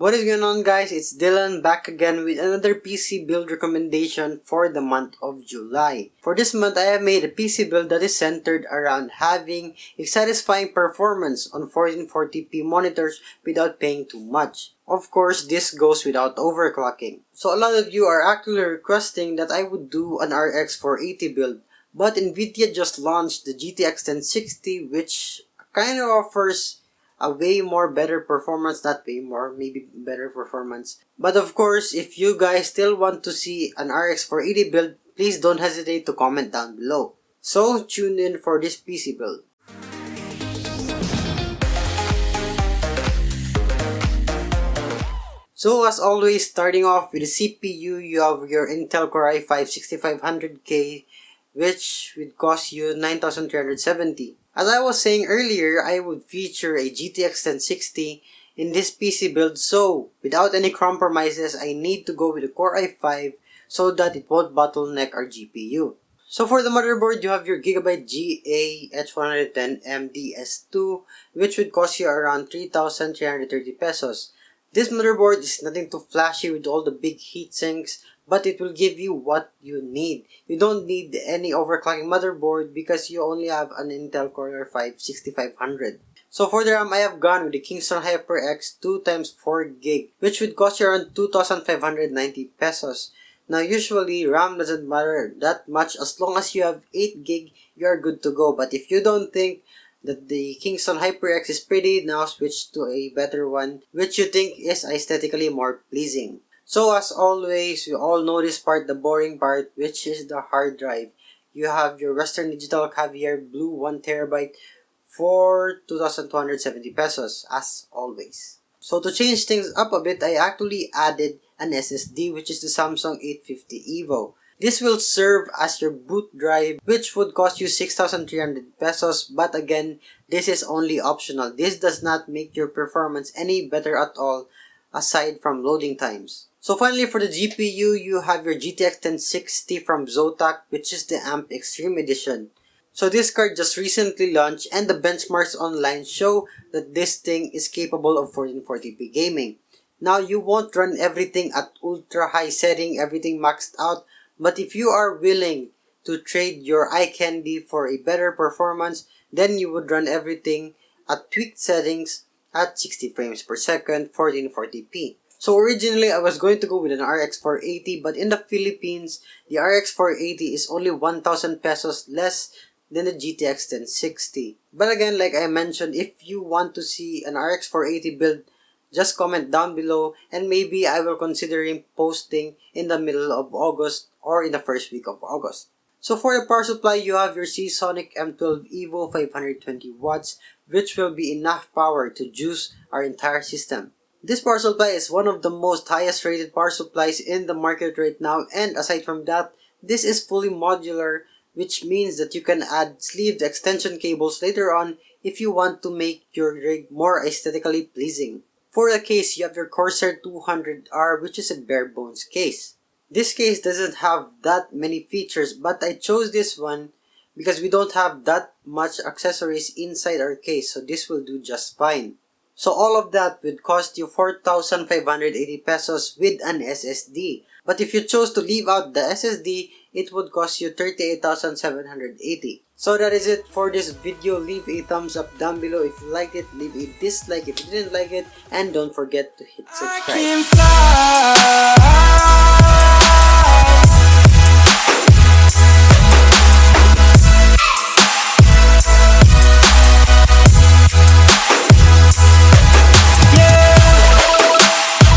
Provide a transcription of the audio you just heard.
What is going on, guys? It's Dylan back again with another PC build recommendation for the month of July. For this month, I have made a PC build that is centered around having a satisfying performance on 1440p monitors without paying too much. Of course, this goes without overclocking. So a lot of you are actually requesting that I would do an RX 480 build, but Nvidia just launched the GTX 1060, which kind of offers a way more better performance, not way more, maybe better performance. But of course, if you guys still want to see an RX 480 build, please don't hesitate to comment down below. So tune in for this PC build. So as always, starting off with the CPU, you have your Intel Core i5-6500K, which would cost you 9,370. As I was saying earlier, I would feature a GTX 1060 in this PC build, so without any compromises, I need to go with a Core i5 so that it won't bottleneck our GPU. So for the motherboard, you have your GIGABYTE GA-H110M DS2, which would cost you around 3,330 pesos. This motherboard is nothing too flashy with all the big heatsinks, but it will give you what you need. You don't need any overclocking motherboard because you only have an Intel Core i5-6500. So for the RAM, I have gone with the Kingston HYPERX 2x4GB, which would cost you around 2,590 pesos. Now usually, RAM doesn't matter that much. As long as you have 8GB, you are good to go. But if you don't think that the Kingston HYPERX is pretty, now switch to a better one, which you think is aesthetically more pleasing. So as always, we all know this part, the boring part, which is the hard drive. You have your Western Digital Caviar Blue 1TB for 2,270 pesos, as always. So to change things up a bit, I actually added an SSD, which is the Samsung 850 EVO. This will serve as your boot drive, which would cost you 6,300 pesos, but again, this is only optional. This does not make your performance any better at all, aside from loading times. So finally, for the GPU, you have your GTX 1060 from ZOTAC, which is the AMPI Extreme Edition. So this card just recently launched, and the benchmarks online show that this thing is capable of 1440p gaming. Now, you won't run everything at ultra high setting, everything maxed out, but if you are willing to trade your eye candy for a better performance, then you would run everything at tweaked settings at 60 frames per second, 1440p. So originally, I was going to go with an RX 480, but in the Philippines, the RX 480 is only 1,000 pesos less than the GTX 1060. But again, like I mentioned, if you want to see an RX 480 build, just comment down below, and maybe I will consider posting in the middle of August or in the first week of August. So for the power supply, you have your SEASONIC M12 EVO 520 watts, which will be enough power to juice our entire system. This power supply is one of the most highest rated power supplies in the market right now, and aside from that, this is fully modular, which means that you can add sleeved extension cables later on if you want to make your rig more aesthetically pleasing. For the case, you have your CORSAIR 200R, which is a bare bones case. This case doesn't have that many features, but I chose this one because we don't have that much accessories inside our case, so this will do just fine. So all of that would cost you 4,580 pesos with an SSD. But if you chose to leave out the SSD, it would cost you 38,780. So that is it for this video. Leave a thumbs up down below if you liked it. Leave a dislike if you didn't like it. And don't forget to hit subscribe.